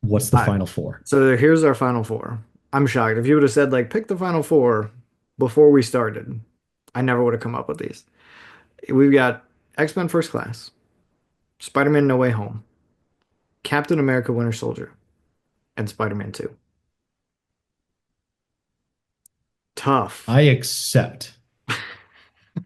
What's the I, final four? so here's our final four. I'm shocked. If you would have said like pick the final four before we started, I never would have come up with these. We've got X-Men First Class, Spider-Man No Way Home, Captain America Winter Soldier, and Spider-Man 2. Tough. I accept.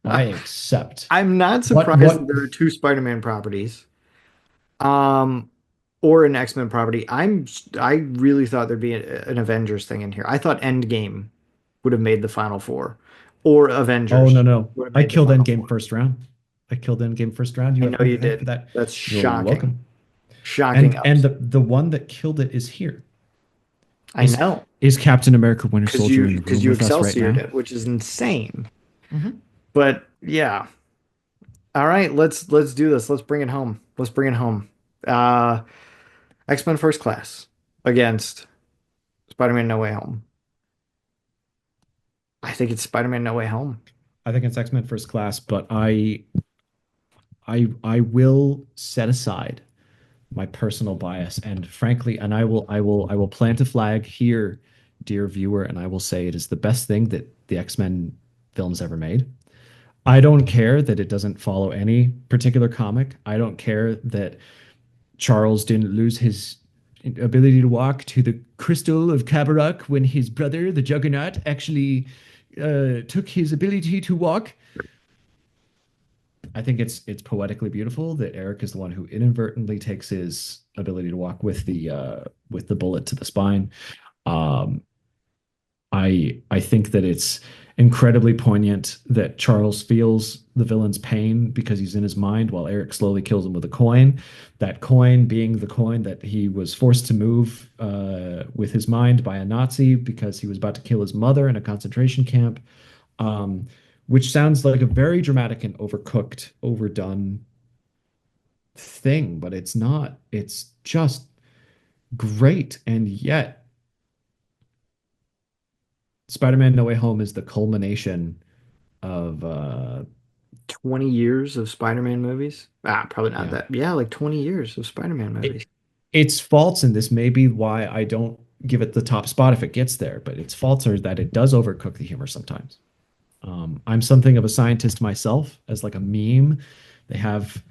I accept. I'm not What surprised that what there are two Spider-Man properties, um, or an X-Men property. I really thought there'd be an Avengers thing in here. I thought Endgame would have made the final four, or Oh no Avengers no. would have I made the killed final Endgame four. first round. I killed Endgame first round. You I have know me you to thank for did. that. That's You're shocking. welcome. Shocking And ups. the one that killed it is here. I Is know, is Captain America Winter because Soldier you in the because room you with us right Excelsiored now? it, which is insane. Hmm. But yeah. All right, let's do this. Let's bring it home. Let's bring it home. Uh, X-Men First Class against Spider-Man No Way Home. I think it's Spider-Man No Way Home. I think it's X-Men First Class, but I will set aside my personal bias and frankly, and I will plant a flag here, dear viewer, and I will say it is the best thing that the X-Men films ever made. I don't care that it doesn't follow any particular comic. I don't care that Charles didn't lose his ability to walk to the crystal of Kabarak when his brother, the Juggernaut, actually took his ability to walk. I think it's poetically beautiful that Eric is the one who inadvertently takes his ability to walk with the bullet to the spine. Um, I think that it's incredibly poignant that Charles feels the villain's pain because he's in his mind while Eric slowly kills him with a coin. That coin being the coin that he was forced to move with his mind by a Nazi because he was about to kill his mother in a concentration camp. Um, which sounds like a very dramatic and overcooked, overdone thing, but it's not. It's just great. And yet, Spider-Man No Way Home is the culmination of 20 years of Spider-Man movies? Ah, probably not yeah. that. Yeah, like 20 years of Spider-Man movies. It, its faults, and this may be why I don't give it the top spot if it gets there, but its faults are that it does overcook the humor sometimes. I'm something of a scientist myself, as like a meme. They have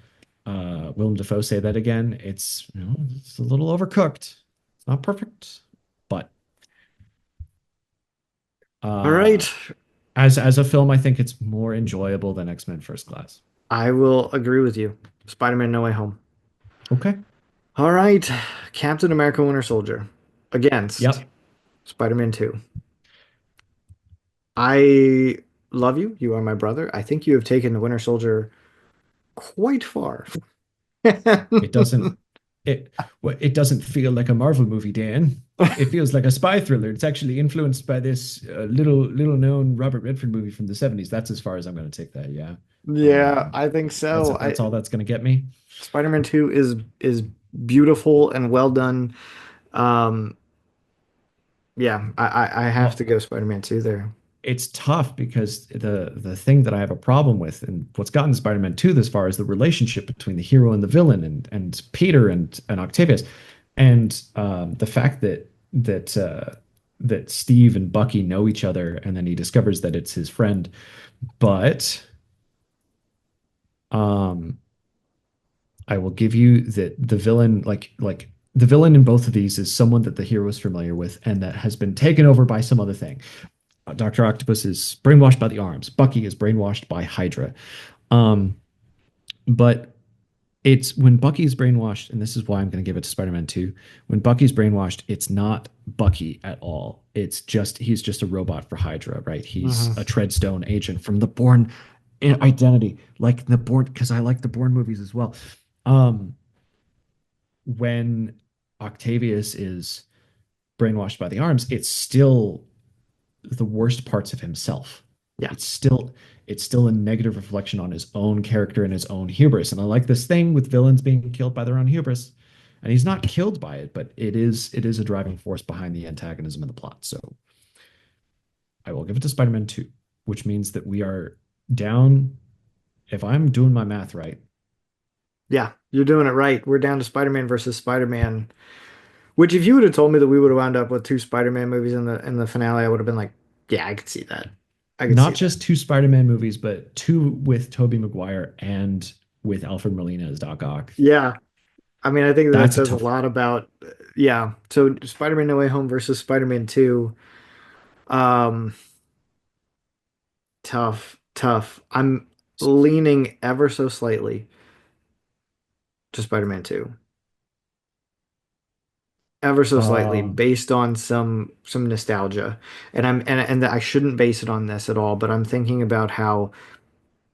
Willem Dafoe say that again. It's a little overcooked. It's not perfect, but All uh, right. as a film, I think it's more enjoyable than X-Men First Class. I will agree with you. Spider-Man No Way Home. Okay. All right. Captain America Winter Soldier against Yep. Spider-Man 2. I love you. You are my brother. I think you have taken the Winter Soldier quite far. It doesn't it doesn't feel like a Marvel movie, Dan. It feels like a spy thriller. It's actually influenced by this little known Robert Redford movie from the 70s. That's as far as I'm going to take that. Yeah. Yeah, Um, I think that's so. that's all that's going to get me. Spider-Man 2 is beautiful and well done. Um, yeah, I have to Well, go Spider-Man 2 there. it's tough because the thing that I have a problem with and what's gotten Spider-Man 2 this far is the relationship between the hero and the villain and Peter and Octavius. And the fact that Steve and Bucky know each other and then he discovers that it's his friend. But um I will give you that the villain like the villain in both of these is someone that the hero is familiar with and that has been taken over by some other thing. Dr. Octopus is brainwashed by the arms. Bucky is brainwashed by Hydra. Um, but it's when Bucky's brainwashed, and this is why I'm going to give it to Spider-Man 2. When Bucky's brainwashed, it's not Bucky at all. It's just he's just a robot for Hydra, right? He's Hmm. a Treadstone agent from the Bourne identity, like the Bourne, because I like the Bourne movies as well. Um, when Octavius is brainwashed by the arms, it's still the worst parts of himself. Yeah. It's still it's still a negative reflection on his own character and his own hubris. And I like this thing with villains being killed by their own hubris. And he's not killed by it, but it is a driving force behind the antagonism in the plot. So I will give it to Spider-Man 2, which means that we are down, if I'm doing my math right, Yeah, you're doing it right. We're down to Spider-Man versus Spider-Man. Which if you would have told me that we would have wound up with two Spider-Man movies in the finale, I would have been like, yeah, I could see that. I could see Not that. just two Spider-Man movies, but two with Tobey Maguire and with Alfred Molina as Doc Ock. Yeah. I mean, I think that That's a says a tough one. lot about yeah. So Spider-Man No Way Home versus Spider-Man 2. Um, tough, tough. I'm leaning ever so slightly to Spider-Man 2. Ever so slightly Um, based on some nostalgia. And I shouldn't base it on this at all, but I'm thinking about how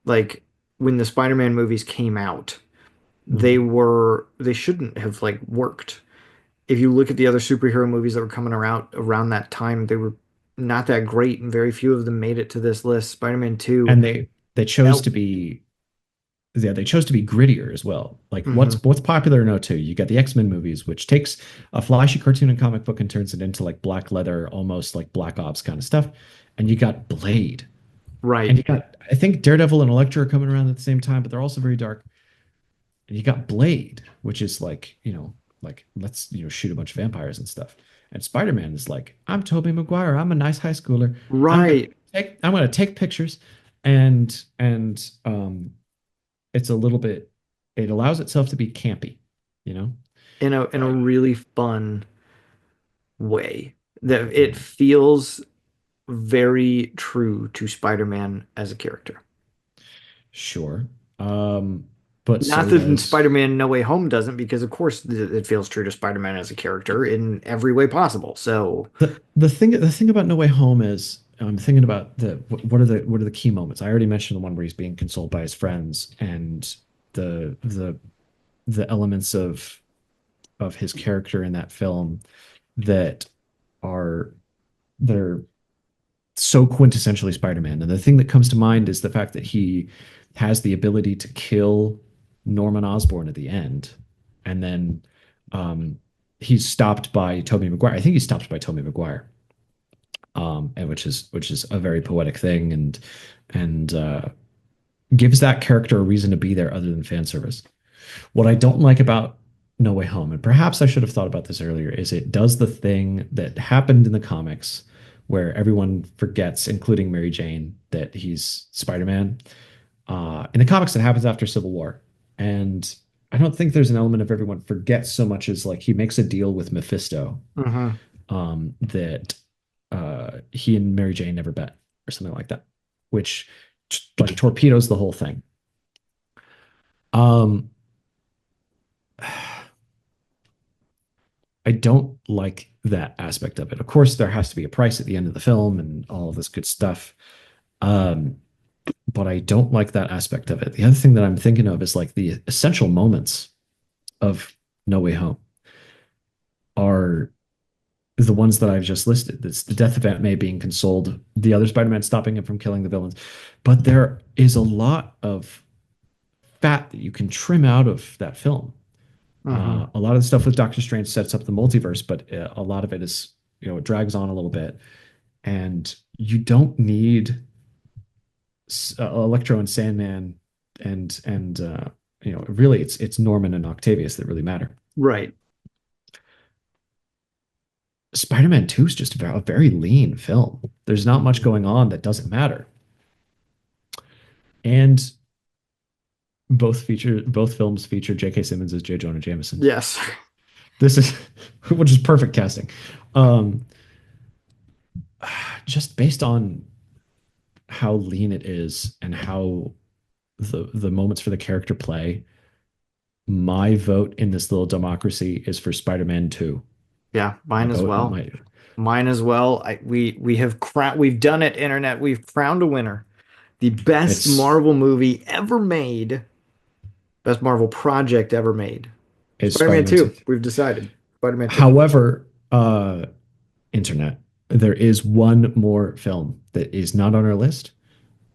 like when the Spider-Man movies came out, mhm. they shouldn't have like worked. If you look at the other superhero movies that were coming around that time, they were not that great, and very few of them made it to this list. Spider-Man 2, And they chose that, to be yeah, they chose to be grittier as well. Like mhm, what's popular in '02? You got the X-Men movies, which takes a flashy cartoon and comic book and turns it into like black leather, almost like Black Ops kind of stuff. And you got Blade. And right, you got I think Daredevil and Elektra are coming around at the same time, but they're also very dark. And you got Blade, which is like, like let's, shoot a bunch of vampires and stuff. And Spider-Man is like, I'm Tobey Maguire. I'm a nice high schooler. right. I'm gonna take pictures and it's a little bit it allows itself to be campy, you know? In a Uh, really fun way that it mhm, feels very true to Spider-Man as a character. sure. Um, but Not so that in does Spider-Man No Way Home doesn't, because of course it feels true to Spider-Man as a character in every way possible. So, the thing about No Way Home is I'm thinking about what are the key moments. I already mentioned the one where he's being consoled by his friends and the the the elements of his character in that film that are that are so quintessentially Spider-Man. And the thing that comes to mind is the fact that he has the ability to kill Norman Osborn at the end, and then um, he's stopped by Tobey Maguire. I think he's stopped by Tobey Maguire, and which is a very poetic thing, and gives that character a reason to be there other than fan service. What I don't like about No Way Home, and perhaps I should have thought about this earlier, is it does the thing that happened in the comics where everyone forgets, including Mary Jane, that he's Spider-Man. In the comics, it happens after Civil War. And I don't think there's an element of everyone forgets so much as like he makes a deal with Mephisto mhm. that he and Mary Jane never bet or something like that, which like torpedoes the whole thing. Um, I don't like that aspect of it. Of course, there has to be a price at the end of the film and all of this good stuff. Um, but I don't like that aspect of it. The other thing that I'm thinking of is like the essential moments of No Way Home are the ones that I've just listed. It's the death of Aunt May being consoled, the other Spider-Man stopping him from killing the villains. But there is a lot of fat that you can trim out of that film. Mhm. A lot of the stuff with Doctor Strange sets up the multiverse, but a lot of it is, it drags on a little bit. And you don't need Electro and Sandman and really it's Norman and Octavius that really matter. Right. Spider-Man 2 is just a very lean film. There's not much Mhm. going on that doesn't matter. And both films feature J.K. Simmons as J. Jonah Jameson. Yes. This is which is perfect casting. Um, just based on how lean it is and how the moments for the character play, my vote in this little democracy is for Spider-Man 2. Yeah, My mine as vote well. my Mine as well. We have we've done it, internet. We've crowned a winner. The best it's Marvel movie ever made. Best Marvel project ever made. it's Spider-Man Spider-Man 2. 2. We've decided. Spider-Man 2. However, internet, there is one more film that is not on our list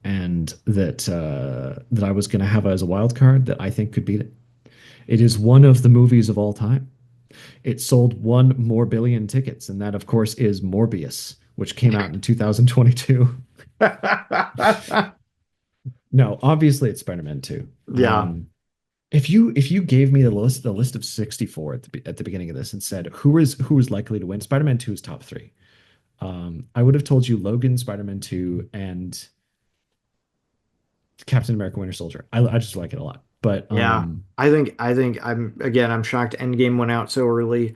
and that I was going to have as a wild card that I think could beat it. It is one of the movies of all time. It sold 1 more billion tickets, and that, of course, is Morbius, which came out in 2022. No, obviously it's Spider-Man 2. Yeah. if you gave me the list of 64 at the beginning of this and said who is likely to win, Spider-Man 2 is top three. I would have told you Logan, Spider-Man 2, and Captain America Winter Soldier. I just like it a lot. But Yeah, I think I'm shocked Endgame went out so early.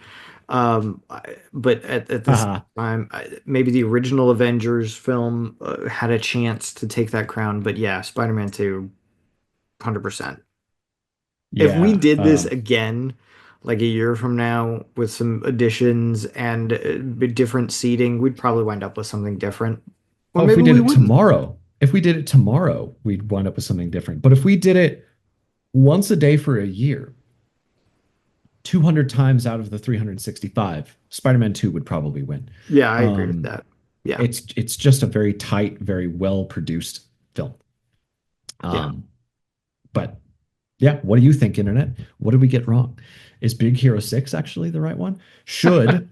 But at the same haha, time, maybe the original Avengers film had a chance to take that crown. But yeah, Spider-Man 2, 100%. If we yeah. did this again, like a year from now, with some additions and different seating, we'd probably wind up with something different. Or Oh, if we maybe did we it wouldn't. tomorrow, if we did it tomorrow, we'd wind up with something different. But if we did it once a day for a year, 200 times out of the 365, Spider-Man 2 would probably win. Yeah, I agree with Um, that. Yeah, it's just a very tight, very well produced film. yeah. Um, but yeah, what do you think, Internet? What did we get wrong? Is Big Hero 6 actually the right one? Should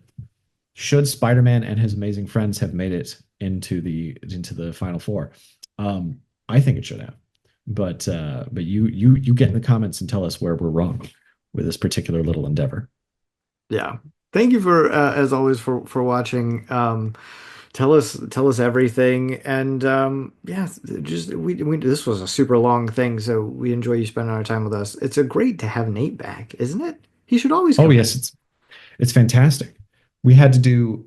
Spider-Man and his amazing friends have made it into the final four? I think it should have. But you get in the comments and tell us where we're wrong with this particular little endeavor. Yeah. Thank you for as always for watching. Tell us everything. And yeah, just we this was a super long thing, so we enjoy you spending our time with us. It's a great to have Nate back, isn't it? He should always Oh come back. yes, it's fantastic. We had to do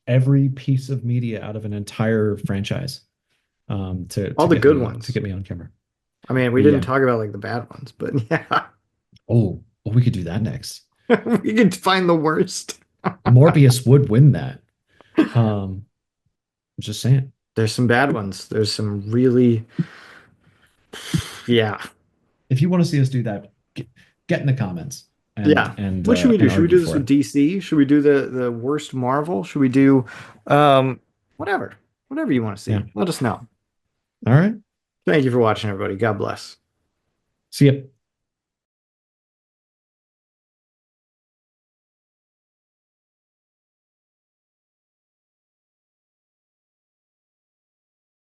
every piece of media out of an entire franchise to All to the get good me to ones. get me on camera. I mean, we didn't Yeah. talk about like the bad ones, but yeah, Oh, we could do that next. we can find the worst. Morbius would win that. Um, I'm just saying. There's some bad ones. There's some really, yeah. If you want to see us do that, get in the comments and Yeah. and What should uh, we do? and Should we argue do this for with it. DC? Should we do the worst Marvel? Should we do um whatever? Whatever you want to Yeah. see. Let us know. All right. Thank you for watching, everybody. God bless. See ya.